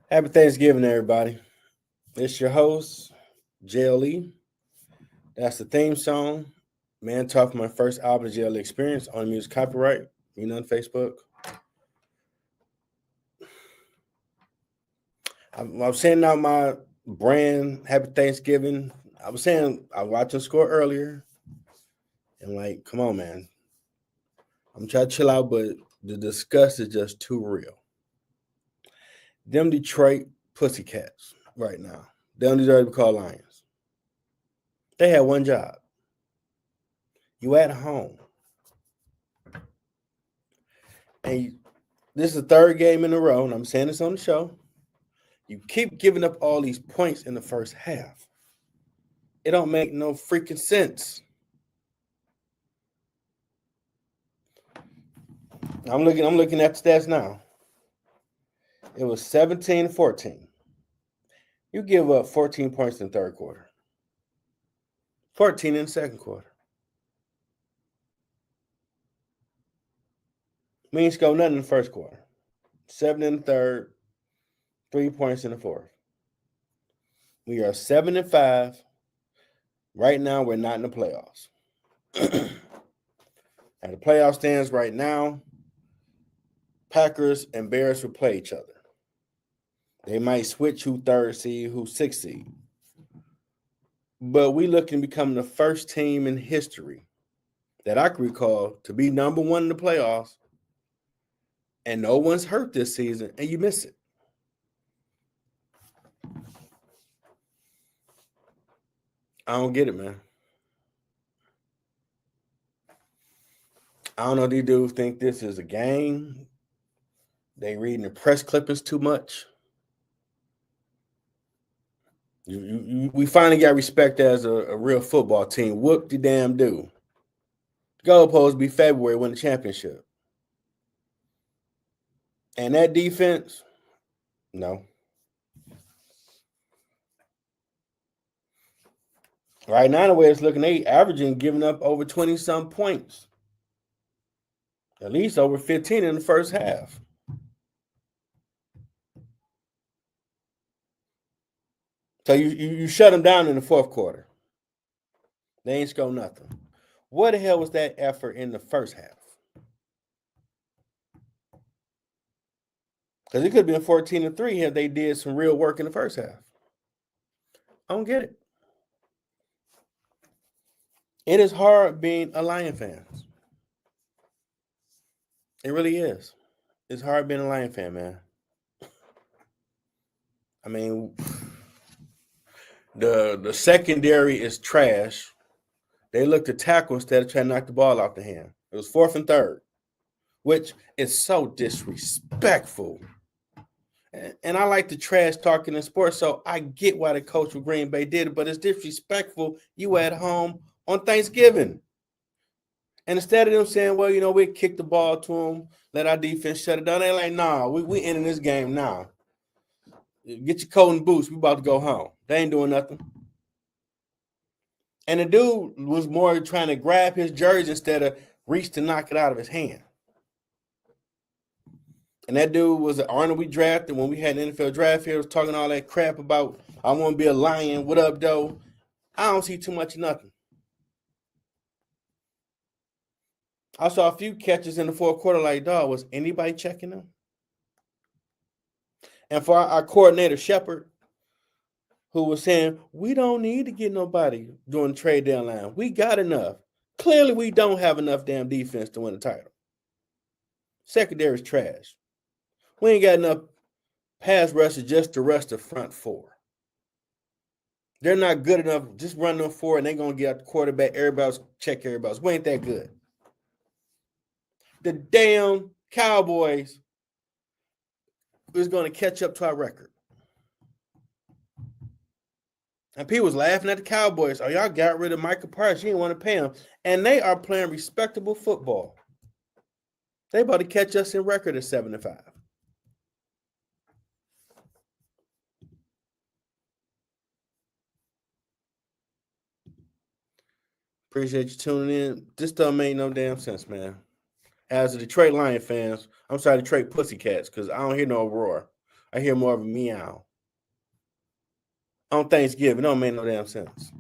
Happy Thanksgiving, everybody. It's your host, JLE. That's the theme song. Man, talking my first album, JLE Experience, on music copyright. On Facebook. I'm sending out my brand Happy Thanksgiving. I was saying I was watching score earlier, and like, come on, man. I'm trying to chill out, but the disgust is just too real. Them Detroit Pussycats right now. They don't deserve to be called Lions. They had one job. You at home. And this is the third game in a row, and I'm saying this on the show. You keep giving up all these points in the first half. It don't make no freaking sense. I'm looking at the stats now. It was 17-14. You give up 14 points in the third quarter. 14 in the second quarter. We ain't scored nothing in the first quarter. 7 in the third, 3 points in the fourth. We are 7-5. Right now, we're not in the playoffs. And the playoff stands right now, Packers and Bears will play each other. They might switch who third seed, who sixth seed. But we looking to become the first team in history that I can recall to be number one in the playoffs, and no one's hurt this season, and you miss it. I don't get it, man. I don't know. These dudes think this is a game. They reading the press clippings too much. We finally got respect as a real football team. Whoop de damn do. The goal supposed to be February, win the championship. And that defense, no. Right now, the way it's looking, they averaging giving up over 20-some points. At least over 15 in the first half. So you shut them down in the fourth quarter. They ain't scored nothing. What the hell was that effort in the first half? Because it could have been 14-3 if they did some real work in the first half. I don't get it. It is hard being a Lion fan. It really is. It's hard being a Lion fan, man. I mean, the secondary is trash. They looked to tackle instead of trying to knock the ball off the hand. It was 4th and 3rd, which is so disrespectful. And I like the trash talking in sports, so I get why the coach of Green Bay did it, but it's disrespectful. You at home on Thanksgiving. And instead of them saying, well, we kick the ball to them, let our defense shut it down, they're like, nah, we ending this game now. Get your coat and boots. We about to go home. They ain't doing nothing. And the dude was more trying to grab his jersey instead of reach to knock it out of his hand. And that dude was an Arnold we drafted when we had an NFL draft here, was talking all that crap about, I want to be a Lion. What up, though? I don't see too much of nothing. I saw a few catches in the fourth quarter like, dog, was anybody checking them? And for our coordinator, Shepard, who was saying, we don't need to get nobody during the trade deadline. We got enough. Clearly, we don't have enough damn defense to win the title. Secondary is trash. We ain't got enough pass rushers just to rush the front four. They're not good enough. Just run them four, and they're going to get out the quarterback. Everybody else check everybody else. We ain't that good. The damn Cowboys is going to catch up to our record. And people was laughing at the Cowboys. Oh, y'all got rid of Michael Parsons. You didn't want to pay him. And they are playing respectable football. They about to catch us in record at 7-5. Appreciate you tuning in. This don't make no damn sense, man. As a Detroit Lion fans, I'm sorry, Detroit Pussycats, because I don't hear no roar. I hear more of a meow. On Thanksgiving, it don't make no damn sense.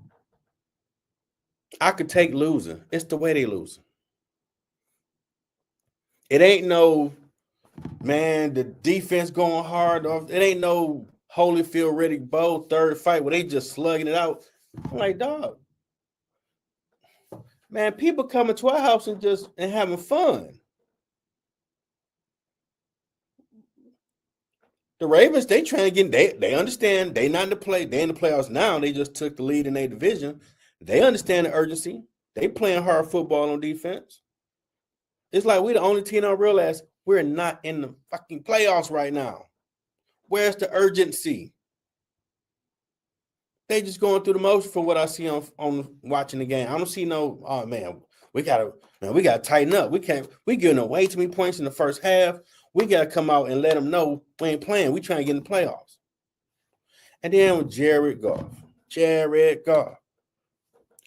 I could take losing. It's the way they lose. It ain't no, man, the defense going hard. It ain't no Holyfield, Riddick Bowe third fight where they just slugging it out. I'm like, dog, man, people coming to our house and having fun. The Ravens, they trying to get, they understand they not in the play. They in the playoffs now. They just took the lead in their division. They understand the urgency. They playing hard football on defense. It's like we the only team on realize we're not in the fucking playoffs right now. Where's the urgency? They just going through the motion from what I see on watching the game. I don't see no, oh man, we gotta tighten up. We giving away too many points in the first half. We gotta come out and let them know we ain't playing. We trying to get in the playoffs. And then with Jared Goff,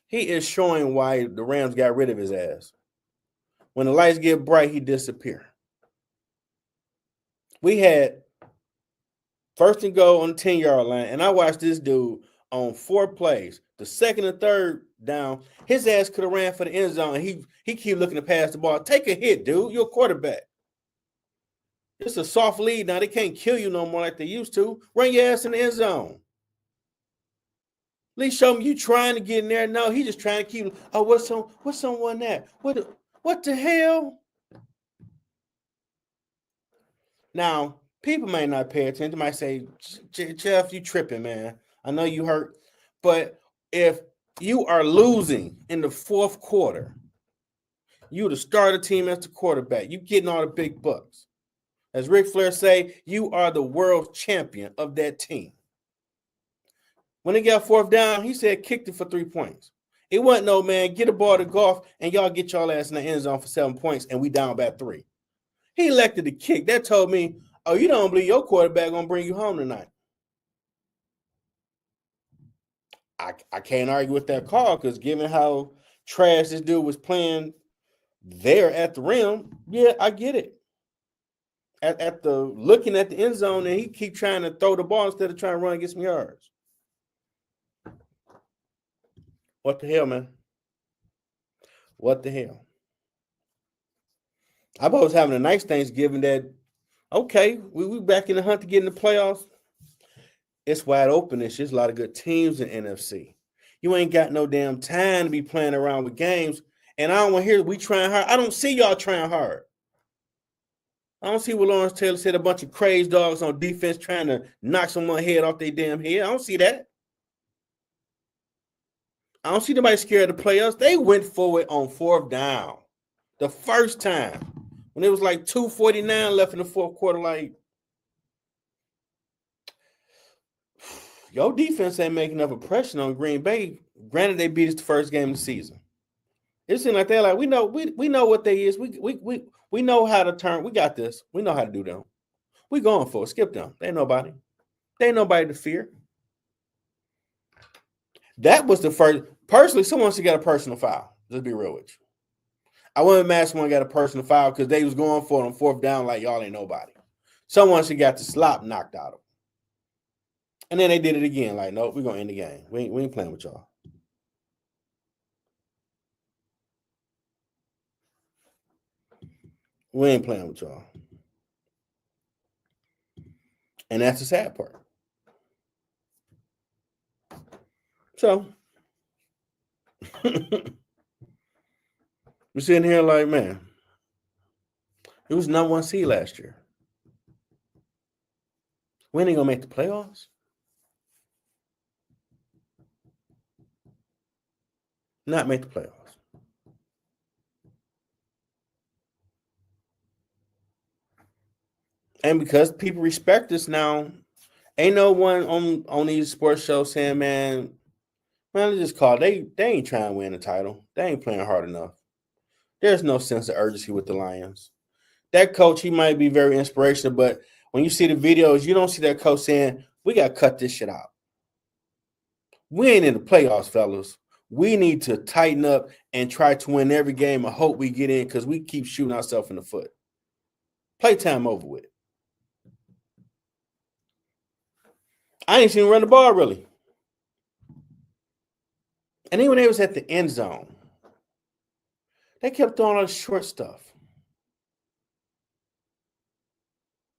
he is showing why the Rams got rid of his ass. When the lights get bright, he disappear. We had first and goal on the 10-yard line, and I watched this dude on 4 plays. The second and third down, his ass could have ran for the end zone, and he keep looking to pass the ball. Take a hit, dude. You're a quarterback. It's a soft lead now. They can't kill you no more like they used to. Run your ass in the end zone. At least show me you trying to get in there. No, he just trying to keep. Oh, what's someone that? What the hell? Now, people may not pay attention. They might say, Jeff, you tripping, man. I know you hurt. But if you are losing in the fourth quarter, you the starter team as the quarterback. You getting all the big bucks. As Ric Flair say, you are the world champion of that team. When they got fourth down, he said kicked it for 3 points. It wasn't no, man, get a ball to Goff and y'all get y'all ass in the end zone for 7 points and we down by 3. He elected to kick. That told me, oh, you don't believe your quarterback going to bring you home tonight. I can't argue with that call because given how trash this dude was playing there at the rim, yeah, I get it. At the looking at the end zone and he keep trying to throw the ball instead of trying to run and get some yards. What the hell, man? What the hell? I was having a nice Thanksgiving that, okay, we back in the hunt to get in the playoffs. It's wide open. It's just a lot of good teams in NFC. You ain't got no damn time to be playing around with games. And I don't want to hear we trying hard. I don't see y'all trying hard. I don't see what Lawrence Taylor said, a bunch of crazy dogs on defense trying to knock someone's head off their damn head. I don't see that. I don't see nobody scared to play us. They went for it on fourth down. The first time. When it was like 2:49 left in the fourth quarter, like, your defense ain't making enough impression on Green Bay. Granted, they beat us the first game of the season. It seemed like they're like, we know what they is. We know how to turn. We got this. We know how to do them. We going for it. Skip them. They ain't nobody. They ain't nobody to fear. That was the first. Personally, someone should get a personal foul. Just be real with you. I wouldn't mad someone got a personal foul because they was going for it on fourth down like y'all ain't nobody. Someone should got the slop knocked out of them. And then they did it again. Like, nope, we're going to end the game. We ain't playing with y'all. We ain't playing with y'all. And that's the sad part. So, we're sitting here like, man, it was number 1 seed last year. We ain't going to make the playoffs. Not make the playoffs. And because people respect us now, ain't no one on these sports shows saying, man, they just call. They ain't trying to win the title. They ain't playing hard enough. There's no sense of urgency with the Lions. That coach, he might be very inspirational, but when you see the videos, you don't see that coach saying, we got to cut this shit out. We ain't in the playoffs, fellas. We need to tighten up and try to win every game and hope we get in because we keep shooting ourselves in the foot. Playtime over with. I ain't seen him run the ball really. And then when they was at the end zone, they kept throwing all the short stuff.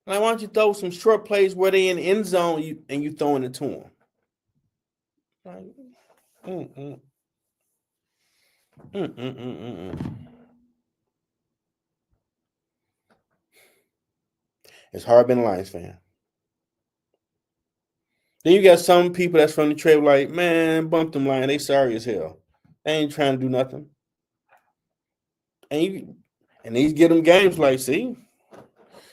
Like, why don't you throw some short plays where they in the end zone and you throwing it to them? Like, It's hard being a Lions fan. Then you got some people that's from the trade like, man, bump them Lions. They sorry as hell. They ain't trying to do nothing. And these get them games like, see,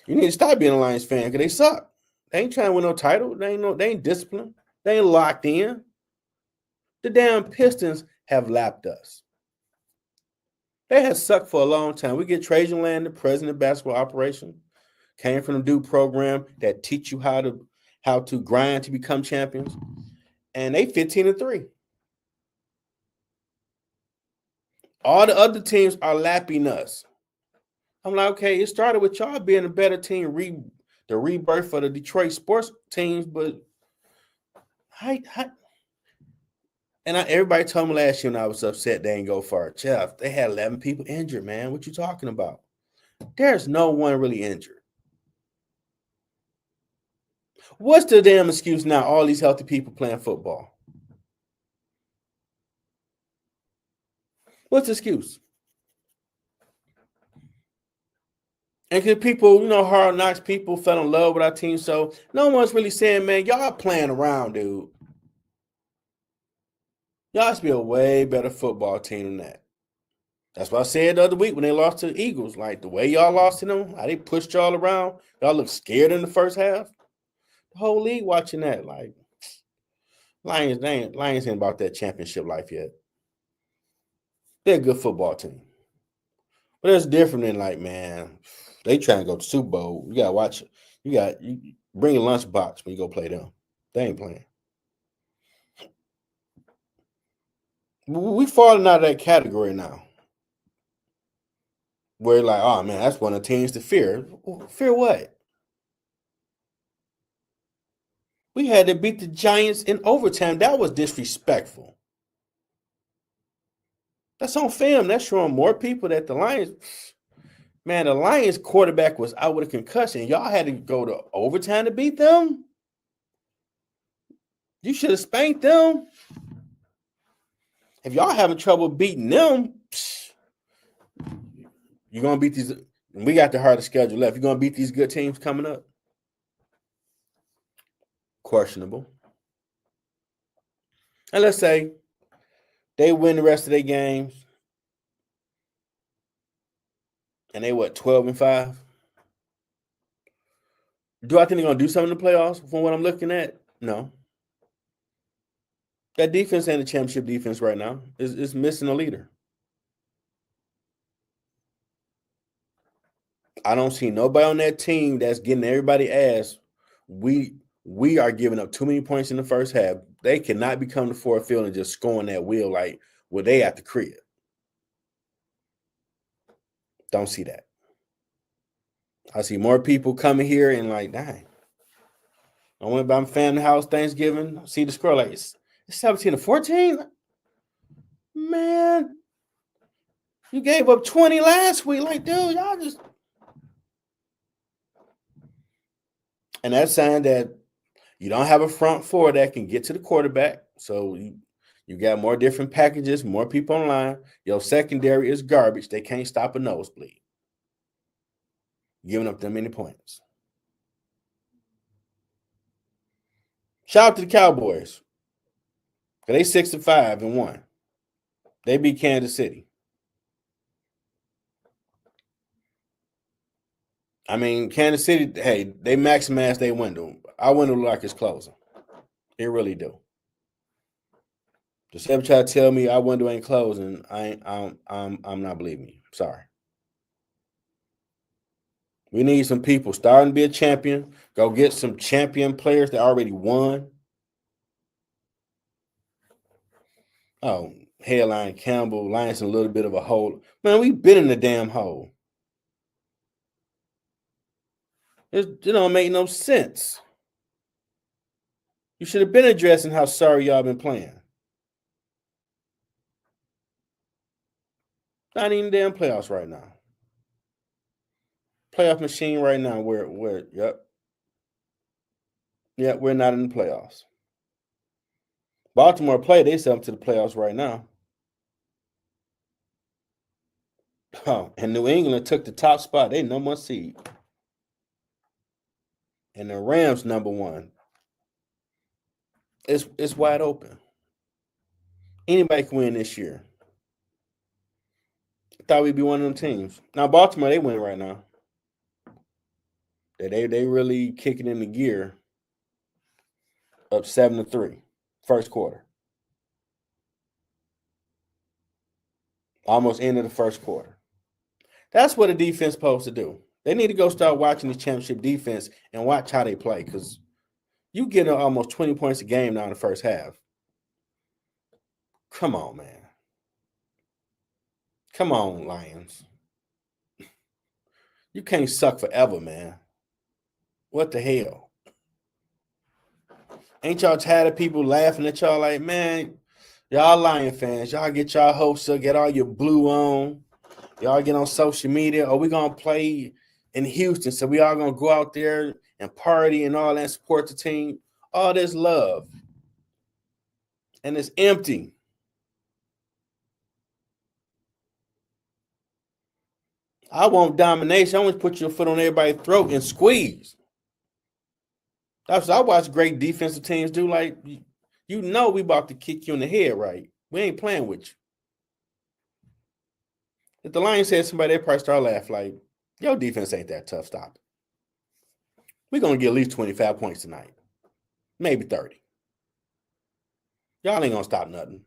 you need to stop being a Lions fan because they suck. They ain't trying to win no title. They ain't disciplined. They ain't locked in. The damn Pistons have lapped us. They had sucked for a long time. We get Trajan Land, the president of basketball operation, came from the Duke program that teach you how to grind to become champions, and they 15-3. All the other teams are lapping us. I'm like, okay, it started with y'all being a better team, the rebirth for the Detroit sports teams, but everybody told me last year when I was upset they didn't go far. Jeff, they had 11 people injured, man. What you talking about? There's no one really injured. What's the damn excuse now? All these healthy people playing football. What's the excuse? And because people, hard knocks, people fell in love with our team. So no one's really saying, man, y'all playing around, dude. Y'all should be a way better football team than that. That's what I said the other week when they lost to the Eagles. Like, the way y'all lost to them, how they pushed y'all around. Y'all look scared in the first half. The whole league watching that. Like, Lions ain't about that championship life yet. They're a good football team. But it's different than, like, man, they trying to go to Super Bowl. You got to watch it. You bring a lunchbox when you go play them. They ain't playing. We falling out of that category now. Where like, oh, man, that's one of the teams to fear. Fear what? We had to beat the Giants in overtime. That was disrespectful. That's on film. That's showing more people that the Lions, man, the Lions quarterback was out with a concussion. Y'all had to go to overtime to beat them? You should have spanked them. If y'all having trouble beating them, you're going to beat these. We got the hardest schedule left. You're going to beat these good teams coming up? Questionable. And let's say they win the rest of their games and they 12-5? Do I think they're going to do something in the playoffs from what I'm looking at? No. That defense ain't a championship defense right now. It's missing a leader. I don't see nobody on that team that's getting everybody ass. We are giving up too many points in the first half. They cannot become the fourth field and just scoring that wheel like they at the crib. Don't see that. I see more people coming here and like, dang. I went by my family house Thanksgiving. See the score like it's 17-14. Man, you gave up 20 last week. Like, dude, y'all just. And that's saying that you don't have a front four that can get to the quarterback. So you got more different packages, more people online. Your secondary is garbage. They can't stop a nosebleed. Giving up that many points. Shout out to the Cowboys. They 6-5-1. They beat Kansas City. I mean, Kansas City, hey, they maximized their window. Our window look like it's closing. It really do. Just ever try to tell me our window ain't closing, I'm not believing you. Sorry. We need some people starting to be a champion. Go get some champion players that already won. Oh, Headline Campbell, Lions in a little bit of a hole. Man, we've been in the damn hole. It don't make no sense. You should have been addressing how sorry y'all been playing. Not even damn playoffs right now. Playoff machine right now. Yep, we're not in the playoffs. Baltimore played themselves to the playoffs right now. Oh, and New England took the top spot. They number 1 seed. And the Rams number 1. It's wide open. Anybody can win this year. I thought we'd be one of them teams. Now Baltimore, they win right now. They really kicking in the gear. Up 7-3, first quarter. Almost end of the first quarter. That's what a defense supposed to do. They need to go start watching the championship defense and watch how they play, because you get almost 20 points a game now in the first half. Come on, man. Come on, Lions. You can't suck forever, man. What the hell? Ain't y'all tired of people laughing at y'all like, man, y'all Lion fans, y'all get y'all hopes up, get all your blue on. Y'all get on social media, or we going to play in Houston, so we all going to go out there and party and all that, support the team. All this love. And it's empty. I want domination. I want to put your foot on everybody's throat and squeeze. That's what I watch great defensive teams do. Like, you know we about to kick you in the head, right? We ain't playing with you. If the Lions said somebody, they probably start laughing like, your defense ain't that tough. Stop it. We're going to get at least 25 points tonight. Maybe 30. Y'all ain't going to stop nothing.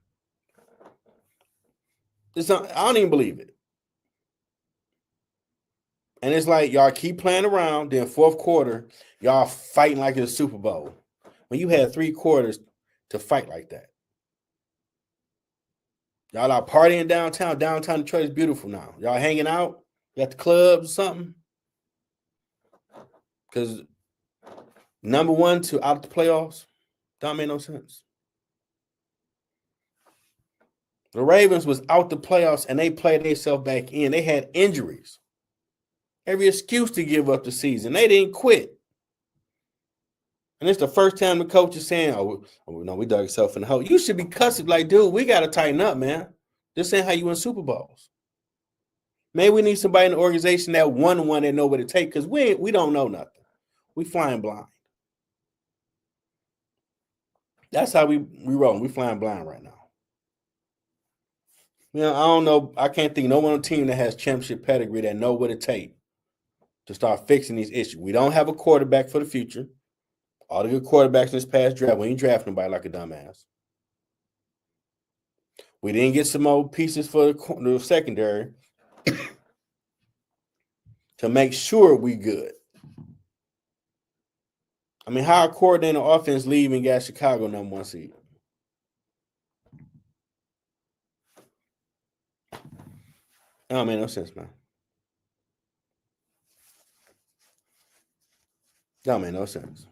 I don't even believe it. And it's like y'all keep playing around, then fourth quarter, y'all fighting like it's a Super Bowl. When you had 3 quarters to fight like that. Y'all are partying downtown. Downtown Detroit is beautiful now. Y'all hanging out? You at the clubs or something? Because number 1 to out of the playoffs, don't make no sense. The Ravens was out the playoffs and they played themselves back in. They had injuries. Every excuse to give up the season. They didn't quit. And it's the first time the coach is saying, oh no, we dug ourselves in the hole. You should be cussing like, dude, we got to tighten up, man. This ain't how you win Super Bowls. Maybe we need somebody in the organization that won one that know what it takes, because we don't know nothing. We flying blind. That's how we rolling. We flying blind right now. You know, I don't know. I can't think no one on the team that has championship pedigree that know what it takes to start fixing these issues. We don't have a quarterback for the future. All the good quarterbacks in this past draft, we ain't drafting nobody like a dumbass. We didn't get some more pieces for the secondary to make sure we good. I mean, how a coordinator offense leave and got Chicago number 1 seed? That don't make no sense, man. That don't make no sense.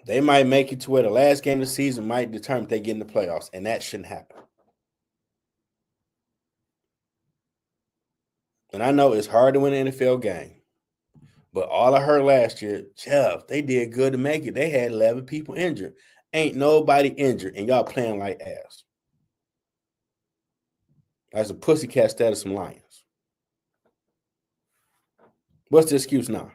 They might make it to where the last game of the season might determine if they get in the playoffs, and that shouldn't happen. And I know it's hard to win an NFL game, but all I heard last year, Jeff, they did good to make it. They had 11 people injured. Ain't nobody injured, and y'all playing like ass. That's a pussycat status from Lions. What's the excuse now?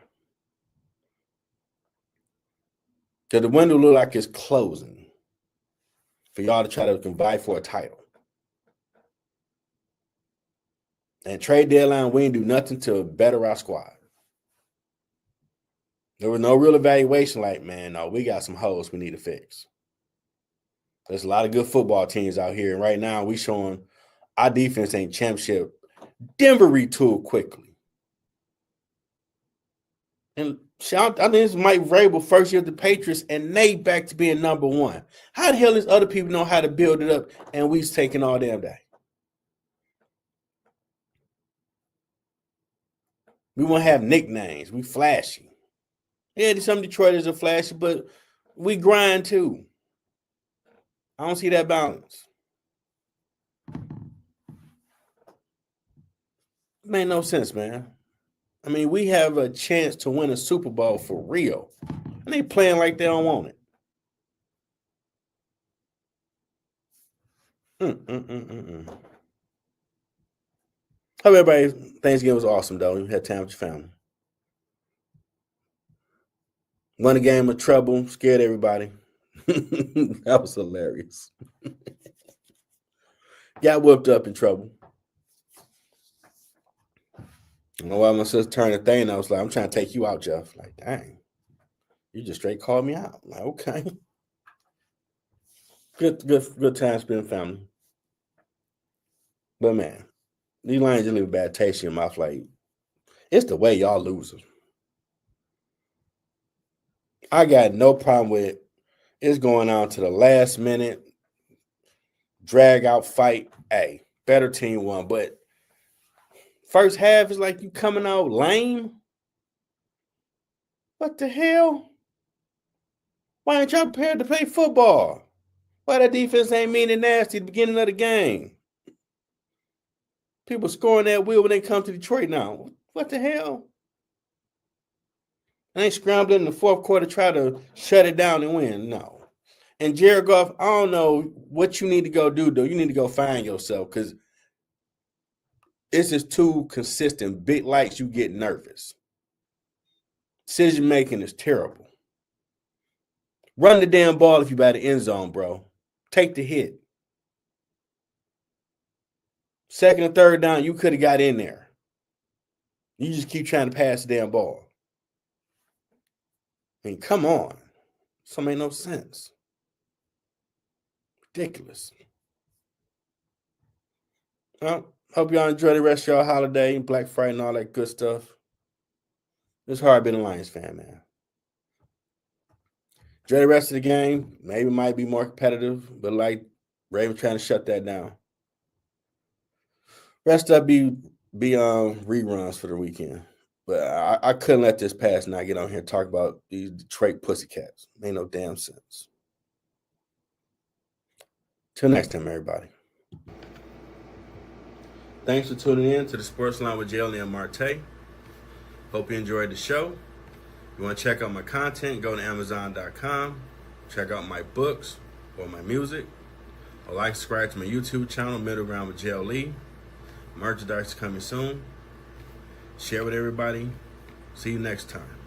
Because the window look like it's closing for y'all to try to vie for a title. And trade deadline, we didn't do nothing to better our squad. There was no real evaluation like, man, no, we got some holes we need to fix. There's a lot of good football teams out here. And right now, we showing our defense ain't championship. Denver retooled quickly. And I think this is Mike Vrabel, first year of the Patriots, and they back to being number 1. How the hell does other people know how to build it up, and we's taking all damn day? We want to have nicknames. We flashy. Yeah, some Detroiters are flashy, but we grind too. I don't see that balance. Made no sense, man. I mean, we have a chance to win a Super Bowl for real, and they playing like they don't want it. Hope everybody Thanksgiving was awesome though. You had time with your family. Won a game of trouble, scared everybody. That was hilarious. Got whipped up in trouble. You know why my sister turned the thing? I was like, I'm trying to take you out, Jeff. Like, dang, you just straight called me out. Like, okay. Good time spent family. But man, these Lions just leave a bad taste in your mouth. Like, it's the way y'all losers. I got no problem with it's going on to the last minute, drag out fight. Hey, better team won. But first half is like you coming out lame. What the hell? Why ain't y'all prepared to play football? Why that defense ain't mean and nasty at the beginning of the game? People scoring that wheel when they come to Detroit now. What the hell? They ain't scrambling in the fourth quarter to try to shut it down and win. No. And Jared Goff, I don't know what you need to go do, though. You need to go find yourself because it's just too consistent. Big lights, you get nervous. Decision making is terrible. Run the damn ball if you by the end zone, bro. Take the hit. Second and third down, you could have got in there. You just keep trying to pass the damn ball. I mean, come on. Some ain't no sense. Ridiculous. Well, hope y'all enjoy the rest of y'all holiday and Black Friday and all that good stuff. It's hard being a Lions fan, man. Enjoy the rest of the game. Maybe it might be more competitive, but like Ravens trying to shut that down. Rest up be reruns for the weekend. But I couldn't let this pass and not get on here and talk about these Detroit Pussycats. Made no damn sense. Till next time, everybody. Thanks for tuning in to the Sports Line with JLE and Marte. Hope you enjoyed the show. If you want to check out my content, go to Amazon.com. Check out my books or my music. Or like, subscribe to my YouTube channel, Middle Ground with JLE. Merchandise coming soon. Share with everybody. See you next time.